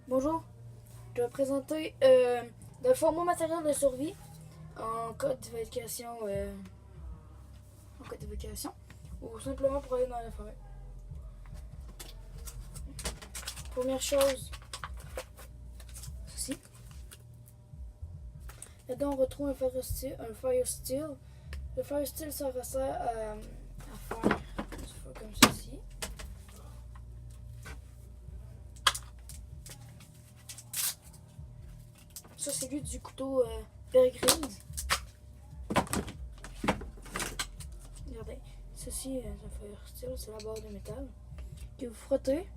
Bonjour, je vais présenter le fond mon matériel de survie en cas d'évacuation ou simplement pour aller dans la forêt. Première chose, ceci. Là-dedans on retrouve un fire steel. Le fire steel ça resserre à faire du feu comme ceci. Ça c'est lui du couteau Bear Grylls. Regardez, ceci est un fire steel, c'est la barre de métal que vous frottez.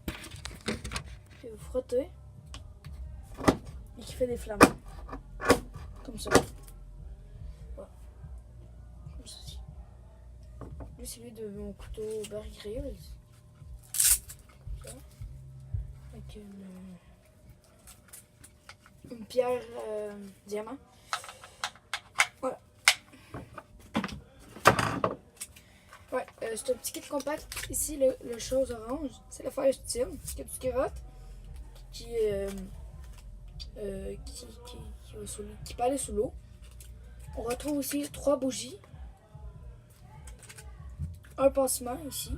Que vous frottez et qui fait des flammes. Comme ça. Voilà. Comme ceci. Lui c'est lui de mon couteau Bear Grylls. Avec une pierre diamant. Voilà. Ouais, c'est un petit kit compact. Ici, le chose orange, c'est le fire steel, qui a du carotte, qui peut aller sous l'eau. On retrouve aussi 3 bougies, un pansement ici,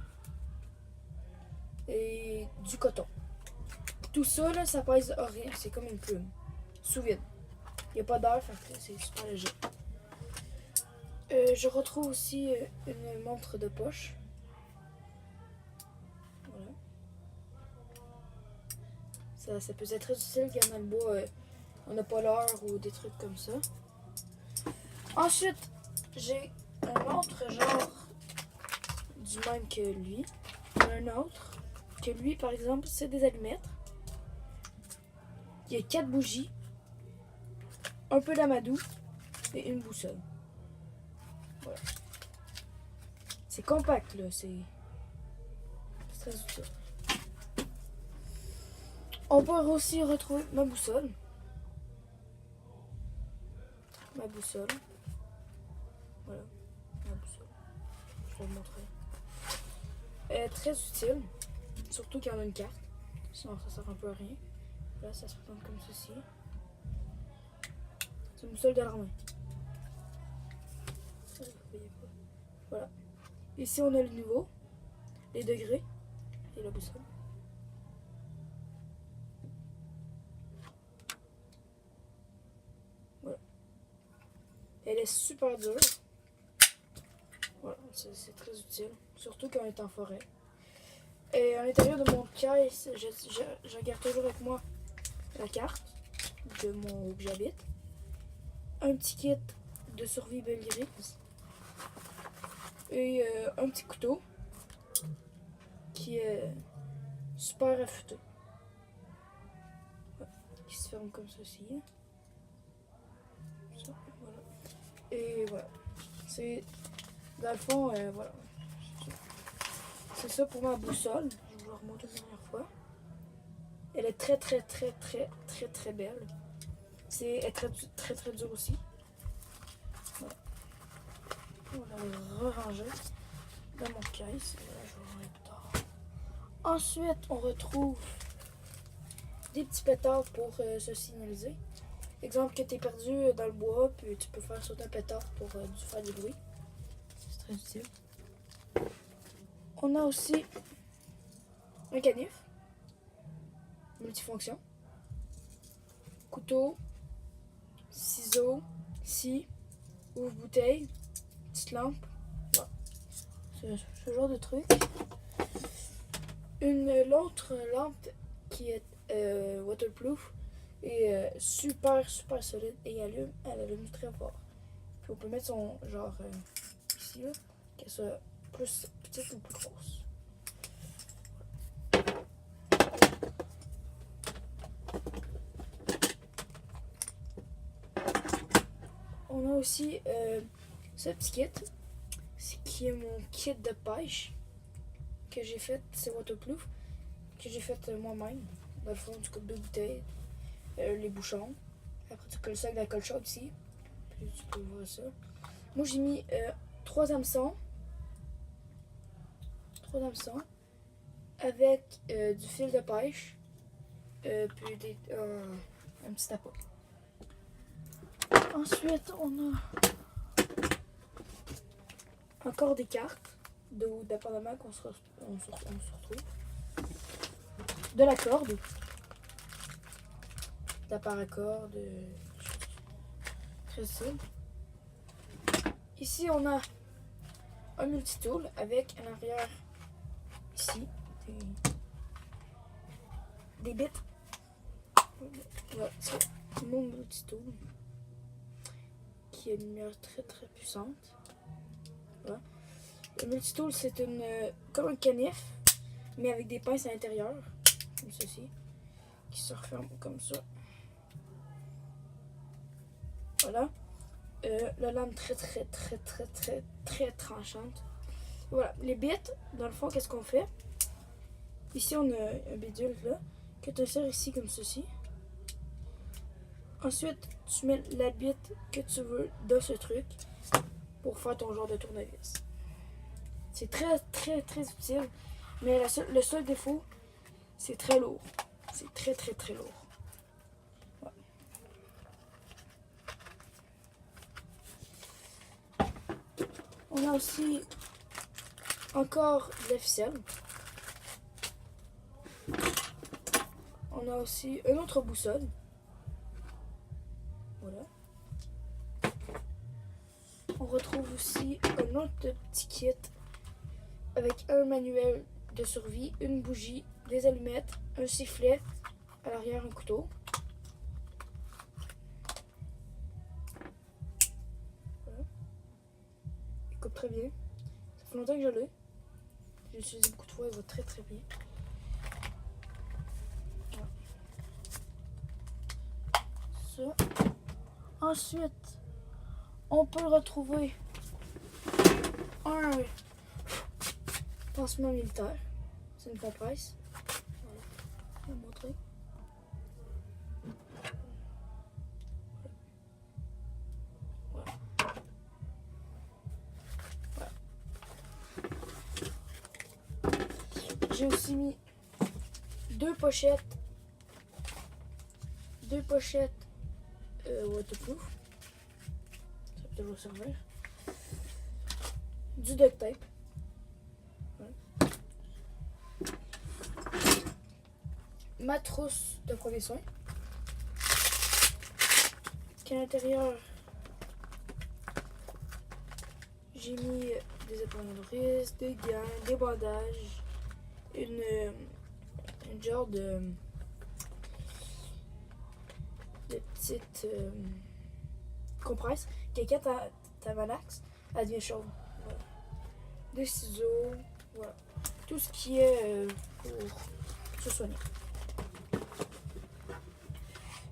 et du coton. Tout ça, là, ça pèse rien, c'est comme une plume, sous vide. Il n'y a pas d'air, c'est super léger. Je retrouve aussi une montre de poche. Voilà. Ça peut être très utile quand dans le bois, on n'a pas l'heure ou des trucs comme ça. Ensuite, j'ai un autre genre du même que lui. Un autre que lui, par exemple, c'est des allumettes. Il y a 4 bougies, un peu d'amadou et une boussole. Voilà. C'est compact là, c'est très utile. On peut aussi retrouver ma boussole. Ma boussole. Voilà, ma boussole. Je vais vous montrer. Elle est très utile, surtout quand on a une carte. Sinon ça sert un peu à rien. Là, ça se présente comme ceci. C'est une boussole de l'armée. Voilà. Ici, on a le niveau, les degrés et la boussole. Voilà. Elle est super dure. Voilà, c'est très utile, surtout quand on est en forêt. Et à l'intérieur de mon caisse, je garde toujours avec moi la carte de mon où j'habite, un petit kit de survie Bear Grylls et un petit couteau qui est super affûté, ouais, qui se ferme comme ceci. Ça, voilà. Et voilà, c'est dans le fond, voilà. C'est ça pour ma boussole. Je vais vous la remonter une dernière fois. Elle est très belle. Elle est très dure aussi. Voilà. On va la ranger dans mon caisse. Là, je vais vous montrer plus tard. Ensuite, on retrouve des petits pétards pour se signaliser. Exemple que tu es perdu dans le bois, puis tu peux faire sauter un pétard pour faire du bruit. C'est très utile. On a aussi un canif multifonction, couteau, ciseaux, scie, ouvre-bouteille, petite lampe, voilà. Ce genre de truc. L'autre lampe qui est waterproof et super solide et elle allume très fort. Puis on peut mettre son genre ici là, qu'elle soit plus petite ou plus grosse. On a aussi ce petit kit, qui est mon kit de pêche que j'ai fait, c'est waterproof, que j'ai fait moi-même. Dans le fond, tu coupes 2 bouteilles, les bouchons. Après, tu colles ça avec de la colle chaude ici. Puis tu peux voir ça. Moi, j'ai mis 3 hameçons. 3 hameçons. avec du fil de pêche, puis un petit appât. Ensuite, on a encore des cartes, dépendamment qu'on se retrouve. De la corde, de la paracorde, très simple. Ici, on a un multitool avec à l'arrière, ici, des bits. Voilà, c'est mon multitool qui a une lumière très très puissante. Voilà. Le multitool, c'est comme un canif, mais avec des pinces à l'intérieur, comme ceci, qui se referment comme ça. Voilà. La lame très très très très très très tranchante. Voilà, les bits, dans le fond, qu'est-ce qu'on fait? Ici, on a un bidule là, que tu insères ici comme ceci. Ensuite, tu mets la bite que tu veux dans ce truc pour faire ton genre de tournevis. C'est très très très utile, mais le seul défaut, c'est très lourd. C'est très très très lourd. On a aussi encore de la ficelle. On a aussi une autre boussole. Voilà. On retrouve aussi un autre petit kit avec un manuel de survie, une bougie, des allumettes, un sifflet, à l'arrière un couteau. Voilà. Il coupe très bien. Ça fait longtemps que je l'ai. J'ai utilisé beaucoup de fois, il va très très bien. Voilà. Ça. Ensuite, on peut retrouver un pansement militaire. C'est une compresse. Voilà. Je vais vous montrer. Voilà. Voilà. J'ai aussi mis deux pochettes waterproof. Ça peut toujours servir. Du duct tape. Voilà. Ma trousse de premiers soins. Qu'à l'intérieur, j'ai mis des épingles de risque, des gants, des bandages, une genre de petite compresse qui quand ta malaxe, elle devient chaude. Voilà. Des ciseaux, voilà. Tout ce qui est pour se soigner.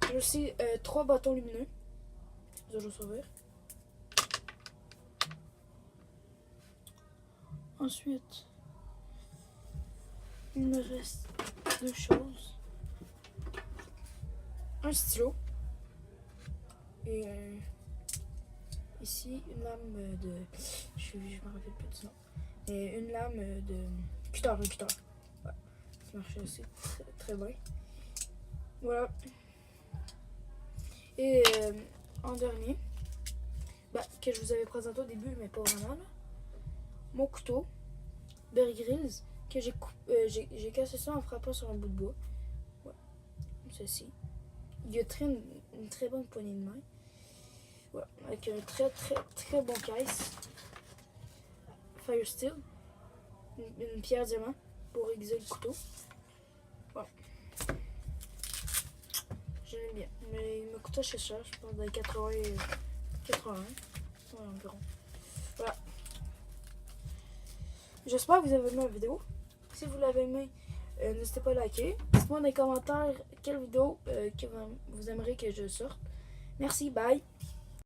J'ai aussi 3 bâtons lumineux. Vous allez servir. Ensuite, il me reste 2 choses. Un stylo. Et ici, une lame de... Je me rappelle plus du nom. Et une lame de... un cutter. Ouais. Qui marchait aussi très, très bien. Voilà. Et en dernier, que je vous avais présenté au début, mais pas vraiment, là, mon couteau Bear Grylls, que j'ai cassé ça en frappant sur un bout de bois. Ouais. Ceci. Il a une très bonne poignée de main. Voilà. Avec un très très très bon caisse. Fire Steel. Une pierre diamant pour aiguiser le couteau. Voilà. Je l'aime bien. Mais il me coûte assez cher, je pense dans les 80 ouais, environ. Voilà. J'espère que vous avez aimé la vidéo. Si vous l'avez aimé, n'hésitez pas à liker. Dites-moi dans les commentaires quelle vidéo que vous aimeriez que je sorte. Merci, bye.